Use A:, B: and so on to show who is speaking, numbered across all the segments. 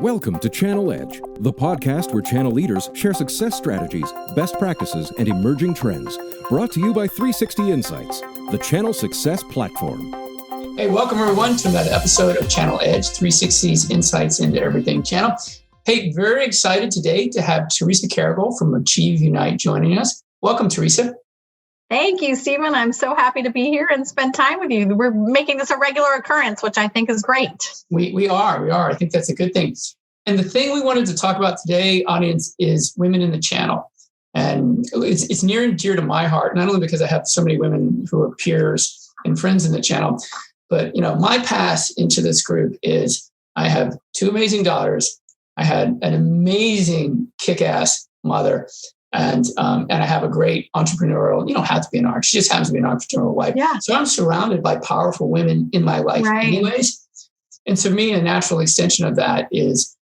A: Welcome to Channel Edge, the podcast where channel leaders share success strategies, best practices, and emerging trends. Brought to you by 360 Insights, the channel success platform.
B: Hey, welcome everyone to another episode of Channel Edge, 360's Insights into Everything channel. Hey, very excited today to have Theresa Caragol from Achieve Unite joining us. Welcome, Theresa.
C: Thank you, Stephen. I'm so happy to be here and spend time with you. We're making this a regular occurrence, which I think is great.
B: We are. I think that's a good thing. And the thing we wanted to talk about today, audience, is women in the channel. And it's near and dear to my heart, not only because I have so many women who are peers and friends in the channel, but my path into this group is I have two amazing daughters. I had an amazing kick-ass mother. And I have a great entrepreneurial, you don't have to be an entrepreneur, she just happens to be an entrepreneurial wife.
C: Yeah.
B: So I'm surrounded by powerful women in my life anyways. And to me, a natural extension of that is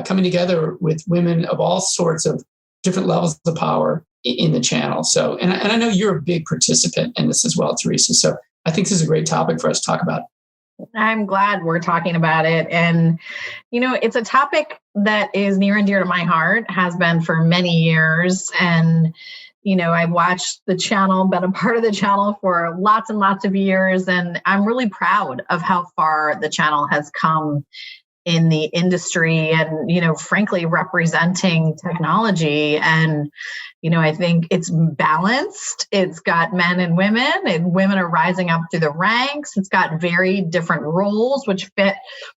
B: coming together with women of all sorts of different levels of power in the channel. So, and I know you're a big participant in this as well, Theresa. So I think this is a great topic for us to talk about.
C: I'm glad we're talking about it. And, it's a topic that is near and dear to my heart, has been for many years. And, I've watched the channel, been a part of the channel for lots and lots of years. And I'm really proud of how far the channel has come in the industry and, frankly, representing technology. And, I think it's balanced. It's got men and women are rising up through the ranks. It's got very different roles, which fit,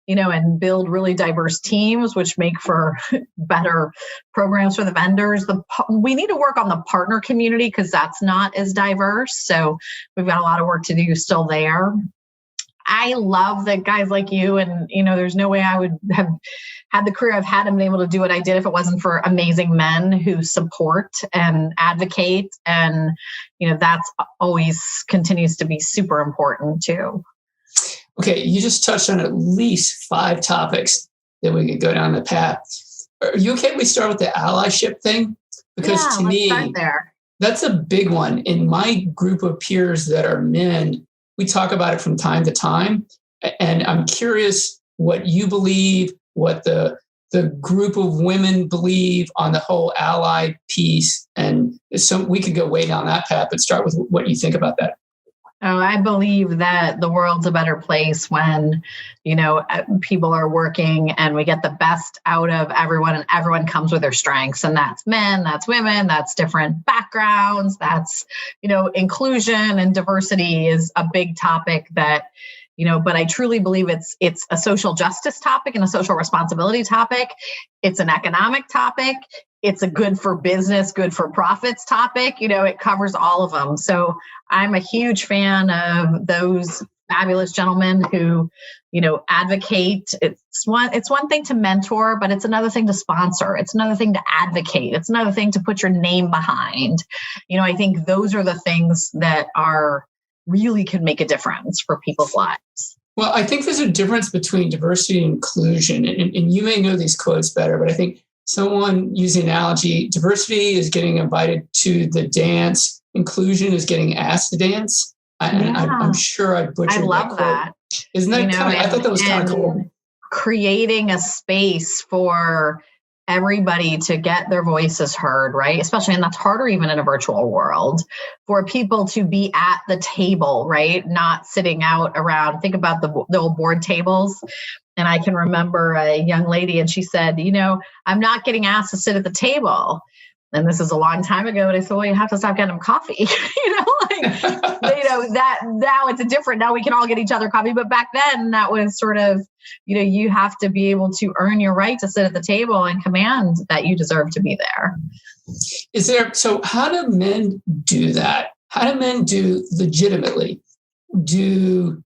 C: and build really diverse teams, which make for better programs for the vendors. We need to work on the partner community because that's not as diverse. So we've got a lot of work to do still there. I love that guys like you and, there's no way I would have had the career I've had and been able to do what I did if it wasn't for amazing men who support and advocate. And, that's always continues to be super important too.
B: Okay. You just touched on at least 5 topics that we could go down the path. Are you okay if we start with the allyship thing? Because to me, that's a big one. In my group of peers that are men, we talk about it from time to time, and I'm curious what you believe, what the group of women believe on the whole ally piece. And so we could go way down that path, but start with what you think about that.
C: Oh, I believe that the world's a better place when, people are working and we get the best out of everyone and everyone comes with their strengths. And that's men, that's women, that's different backgrounds, that's, inclusion and diversity is a big topic that, but I truly believe it's a social justice topic and a social responsibility topic. It's an economic topic. It's a good for business, good for profits topic. It covers all of them. So I'm a huge fan of those fabulous gentlemen who, advocate. It's one thing to mentor, but it's another thing to sponsor. It's another thing to advocate. It's another thing to put your name behind. I think those are the things that really can make a difference for people's lives.
B: Well, I think there's a difference between diversity and inclusion. And you may know these quotes better, but I think someone used the analogy, diversity is getting invited to the dance, inclusion is getting asked to dance. And I'm sure I butchered
C: I love that.
B: Isn't that kind of, I thought that was kind of cool.
C: Creating a space for everybody to get their voices heard, right? Especially, and that's harder even in a virtual world, for people to be at the table, right? Not sitting out around. Think about the old board tables. And I can remember a young lady and she said, I'm not getting asked to sit at the table. And this is a long time ago. And I said, well, you have to stop getting them coffee. That now it's now we can all get each other coffee. But back then that was sort of, you have to be able to earn your right to sit at the table and command that you deserve to be there.
B: So how do men do that? How do men legitimately do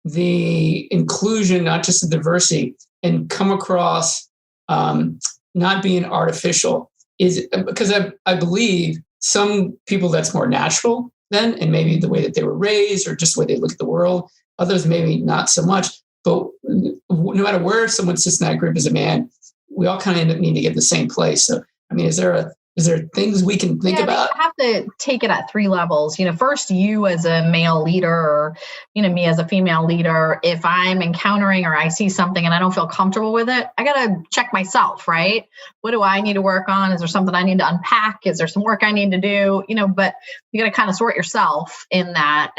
B: the inclusion, not just the diversity, and come across not being artificial? Is because I believe some people that's more natural then, and maybe the way that they were raised or just the way they look at the world. Others maybe not so much. But no matter where someone sits in that group as a man, we all kind of end up needing to get to the same place. So, is there Is there things we can think about?
C: You have to take it at 3 levels. First, you as a male leader, or, me as a female leader, if I'm encountering or I see something and I don't feel comfortable with it, I got to check myself, right? What do I need to work on? Is there something I need to unpack? Is there some work I need to do? But you got to kind of sort yourself in that.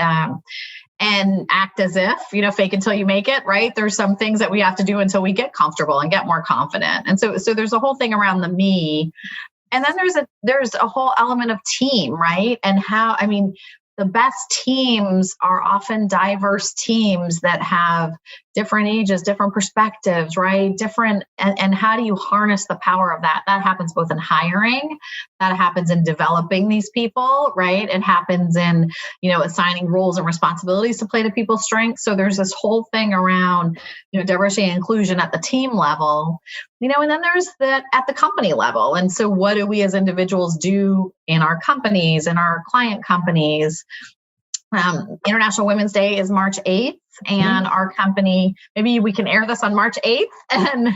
C: And act as if, fake until you make it, right? There's some things that we have to do until we get comfortable and get more confident. And so there's a whole thing around the me. And then there's a whole element of team, right? And the best teams are often diverse teams that have different ages, different perspectives, right? And how do you harness the power of that? That happens both in hiring, that happens in developing these people, right? It happens in, assigning roles and responsibilities to play to people's strengths. So there's this whole thing around, diversity and inclusion at the team level, and then there's that at the company level. And so what do we as individuals do in our companies, in our client companies? International Women's Day is March 8th, and our company, maybe we can air this on March 8th. And,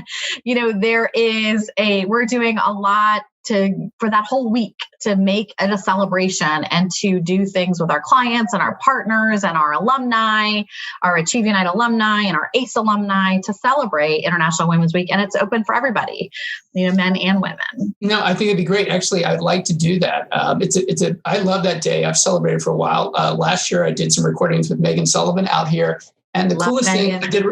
C: we're doing a lot for that whole week to make it a celebration and to do things with our clients and our partners and our alumni, our Achieve Unite alumni and our ACE alumni to celebrate International Women's Week. And it's open for everybody, men and women.
B: I think it'd be great. Actually, I'd like to do that. I love that day. I've celebrated for a while. Last year, I did some recordings with Megan Sullivan out here. And the coolest thing I did,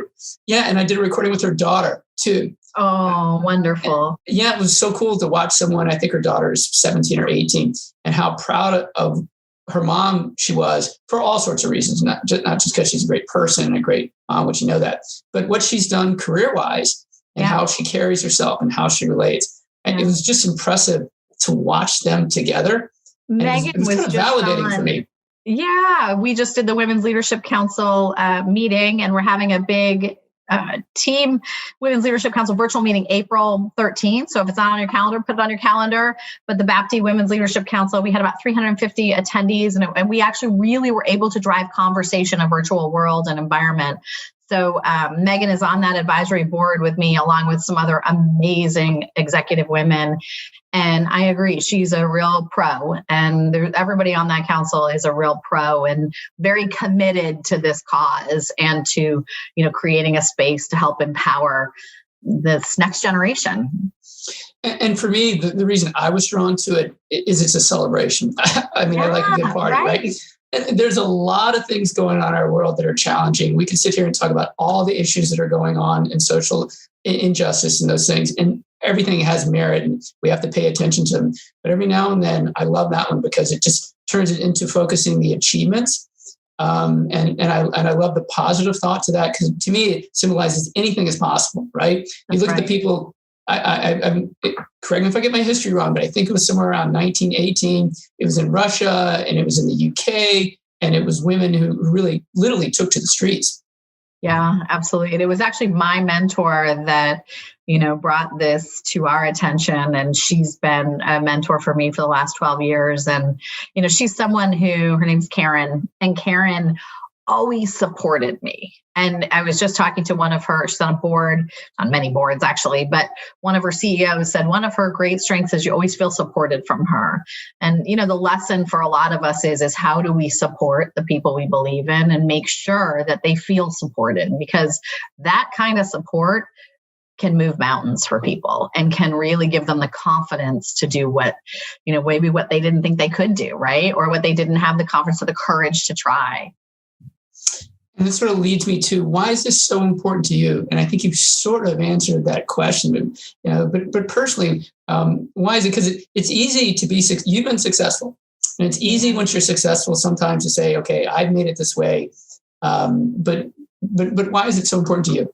B: and I did a recording with her daughter too.
C: Oh, wonderful.
B: It was so cool to watch someone, I think her daughter is 17 or 18, and how proud of her mom she was for all sorts of reasons, not just because she's a great person and a great mom, which that, but what she's done career-wise and how she carries herself and how she relates. And it was just impressive to watch them together.
C: Megan
B: it was kind of validating for me.
C: Yeah, we just did the Women's Leadership Council meeting, and we're having a big team Women's Leadership Council virtual meeting April 13th. So if it's not on your calendar, put it on your calendar. But the BAPT Women's Leadership Council, we had about 350 attendees, and we actually really were able to drive conversation in a virtual world and environment. So Megan is on that advisory board with me, along with some other amazing executive women. And I agree, she's a real pro. And everybody on that council is a real pro and very committed to this cause and to, creating a space to help empower this next generation.
B: And for me, the reason I was drawn to it is it's a celebration. I like a good party, right? And there's a lot of things going on in our world that are challenging. We can sit here and talk about all the issues that are going on in social injustice and those things, and everything has merit and we have to pay attention to them. But every now and then I love that one because it just turns it into focusing the achievements. And I love the positive thought to that, because to me, it symbolizes anything is possible, right? You look at the people, I'm correct me if I get my history wrong, but I think it was somewhere around 1918. It was in Russia and it was in the UK, and it was women who really literally took to the streets.
C: Yeah, absolutely. And it was actually my mentor that, brought this to our attention. And she's been a mentor for me for the last 12 years. And, she's someone who, her name's Karen, and Karen always supported me. And I was just talking to one of her, she's on a board, on many boards actually, but one of her CEOs said one of her great strengths is you always feel supported from her. And, the lesson for a lot of us is how do we support the people we believe in and make sure that they feel supported, because that kind of support can move mountains for people and can really give them the confidence to do what, maybe what they didn't think they could do, right? Or what they didn't have the confidence or the courage to try.
B: And this sort of leads me to, why is this so important to you? And I think you've sort of answered that question, but personally, why is it? Because it's easy to be, you've been successful, and it's easy once you're successful sometimes to say, okay, I've made it this way. But why is it so important to you?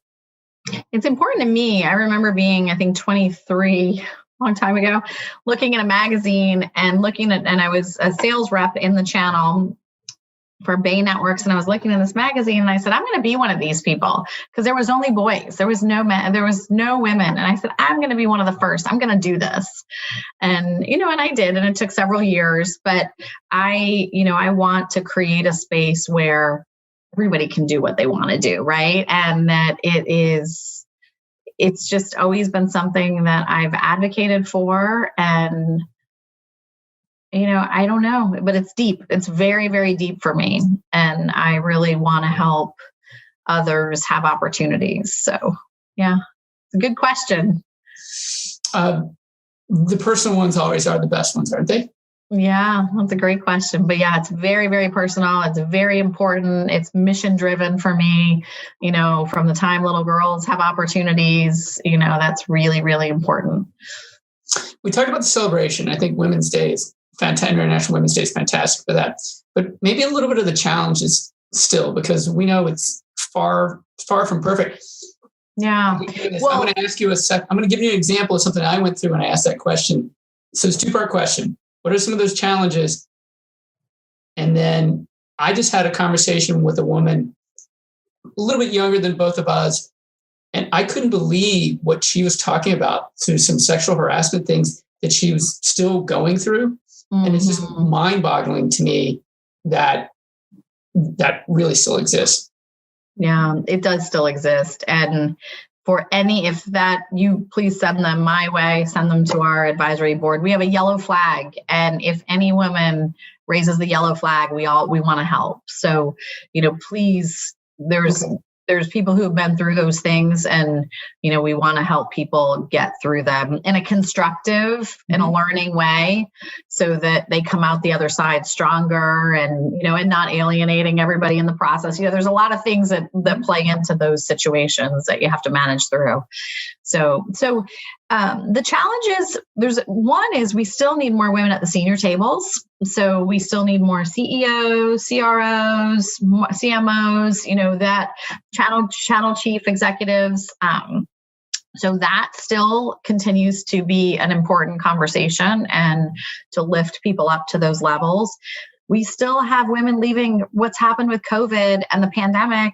C: It's important to me. I remember being, I think 23, a long time ago, looking at a magazine and I was a sales rep in the channel for Bay Networks. And I was looking in this magazine and I said, I'm going to be one of these people, because there was only boys. There was no men, there was no women. And I said, I'm going to be one of the first. I'm going to do this. And, and I did, and it took several years, but I want to create a space where everybody can do what they want to do. Right. And that it's just always been something that I've advocated for. And I don't know, but it's deep. It's very, very deep for me. And I really want to help others have opportunities. So, yeah, it's a good question.
B: The personal ones always are the best ones, aren't they?
C: Yeah, that's a great question. But yeah, it's very, very personal. It's very important. It's mission driven for me, from the time little girls have opportunities, that's really, really important.
B: We talked about the celebration. I think Women's Day is fantastic. International Women's Day is fantastic for that. But maybe a little bit of the challenge is still, because we know it's far, far from perfect.
C: Yeah.
B: Well, I'm going to ask you I'm going to give you an example of something I went through when I asked that question. So it's a 2-part question. What are some of those challenges? And then I just had a conversation with a woman a little bit younger than both of us. And I couldn't believe what she was talking about through some sexual harassment things that she was still going through. Mm-hmm. And it's just mind-boggling to me that really still exists.
C: Yeah, it does still exist. And if that, you please send them my way, send them to our advisory board. We have a yellow flag. And if any woman raises the yellow flag, we want to help. So, please, there's people who have been through those things, and, we want to help people get through them in a constructive, in a learning way, so that they come out the other side stronger and, and not alienating everybody in the process. There's a lot of things that play into those situations that you have to manage through. So the challenge is we still need more women at the senior tables. So we still need more CEOs, CROs, CMOs, that channel chief executives. So that still continues to be an important conversation and to lift people up to those levels. We still have women leaving. What's happened with COVID and the pandemic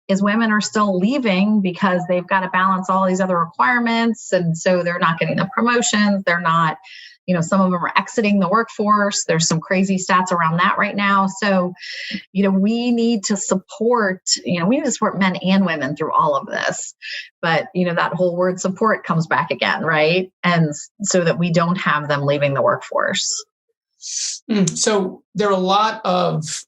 C: is women are still leaving because they've got to balance all these other requirements. And so they're not getting the promotions. They're not, some of them are exiting the workforce. There's some crazy stats around that right now. So, we need to support men and women through all of this. But, that whole word support comes back again, right? And so that we don't have them leaving the workforce.
B: So there are a lot of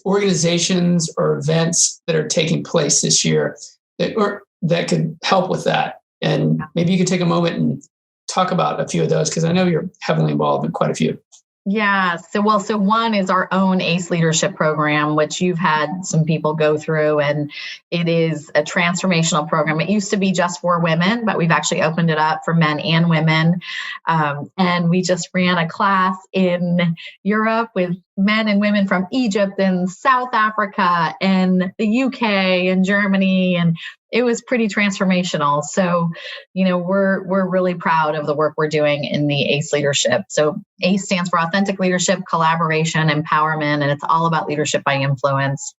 B: organizations or events that are taking place this year that could help with that. And maybe you could take a moment and talk about a few of those, because I know you're heavily involved in quite a few.
C: Yeah. So one is our own ACE leadership program, which you've had some people go through, and it is a transformational program. It used to be just for women, but we've actually opened it up for men and women. And we just ran a class in Europe with men and women from Egypt and South Africa and the UK and Germany, and it was pretty transformational. So, we're really proud of the work we're doing in the ACE leadership. So ACE stands for Authentic Leadership, Collaboration, Empowerment, and it's all about leadership by influence.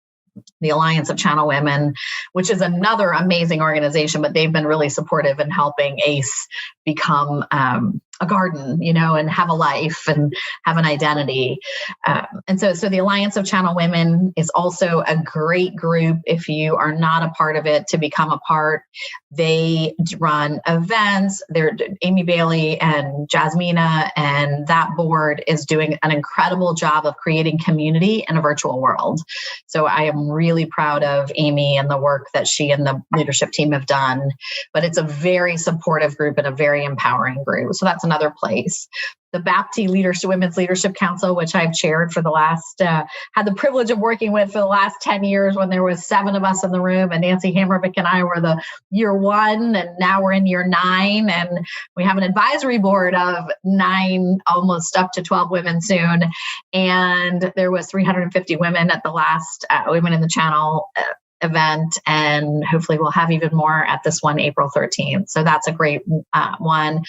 C: The Alliance of Channel Women, which is another amazing organization, but they've been really supportive in helping ACE become a garden, and have a life and have an identity. And so the Alliance of Channel Women is also a great group if you are not a part of it to become a part. They run events. They're Amy Bailey and Jasmina, and that board is doing an incredible job of creating community in a virtual world. So I am really proud of Amy and the work that she and the leadership team have done. But it's a very supportive group and a very empowering group. So that's another place. The BAPTI Women's Leadership Council, which I've chaired for the last, had the privilege of working with for the last 10 years when there was 7 of us in the room, and Nancy Hammerbeck and I were the year 1, and now we're in year 9, and we have an advisory board of 9, almost up to 12 women soon. And there was 350 women at the last Women in the Channel event, and hopefully we'll have even more at this one, April 13th. So that's a great one.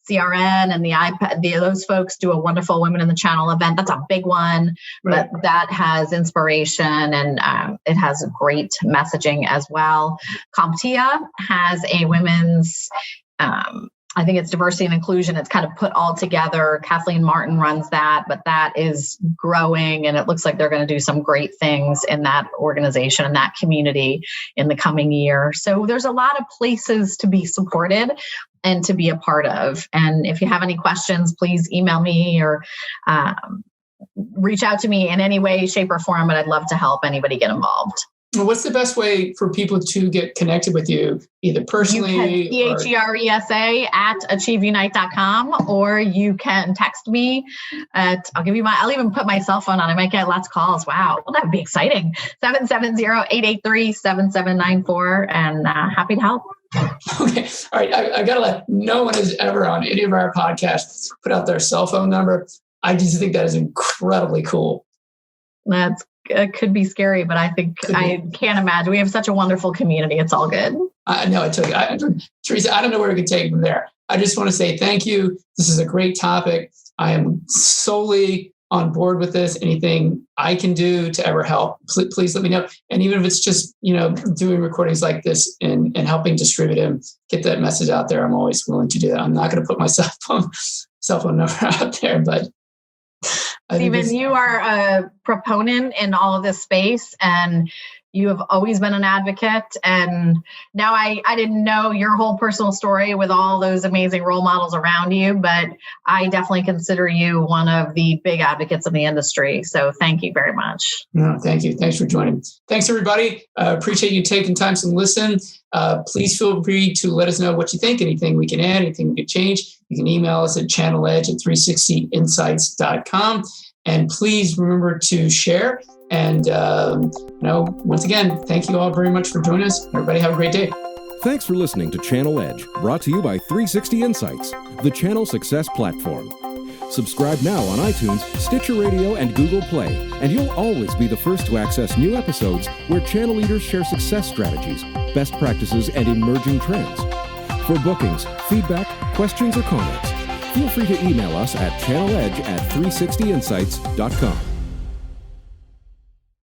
C: CRN and the iPad, those folks do a wonderful Women in the Channel event. That's a big one, right. But that has inspiration and it has great messaging as well. CompTIA has a women's, I think it's diversity and inclusion. It's kind of put all together. Kathleen Martin runs that, but that is growing, and it looks like they're going to do some great things in that organization and that community in the coming year. So there's a lot of places to be supported. and to be a part of. And if you have any questions, please email me or reach out to me in any way, shape, or form. But I'd love to help anybody get involved.
B: What's the best way for people to get connected with you, either personally?
C: You can THERESA@achieveunite.com, or you can text me at, I'll even put my cell phone on. I might get lots of calls. Wow. Well, that would be exciting. 770-883-7794, and happy to help.
B: Okay. All right. I got to let no one has ever on any of our podcasts put out their cell phone number. I just think that is incredibly cool.
C: It could be scary, but I think I can't imagine. We have such a wonderful community. It's all good.
B: I know. I tell you, Theresa, I don't know where we can take it from there. I just want to say thank you. This is a great topic. I am solely on board with this. Anything I can do to ever help, please let me know. And even if it's just, doing recordings like this and helping distribute them, get that message out there, I'm always willing to do that. I'm not going to put my cell phone number out there, but
C: Stephen, you are a proponent in all of this space, and you have always been an advocate. And now I didn't know your whole personal story with all those amazing role models around you, but I definitely consider you one of the big advocates in the industry. So thank you very much.
B: No, thank you. Thanks for joining. Thanks, everybody. Appreciate you taking time to listen. Please feel free to let us know what you think, anything we can add, anything we can change. You can email us at channeledge@360insights.com. And please remember to share. And, once again, thank you all very much for joining us. Everybody have a great day.
A: Thanks for listening to Channel Edge, brought to you by 360 Insights, the channel success platform. Subscribe now on iTunes, Stitcher Radio, and Google Play, and you'll always be the first to access new episodes where channel leaders share success strategies, best practices, and emerging trends. For bookings, feedback, questions, or comments, feel free to email us at channeledge@360insights.com.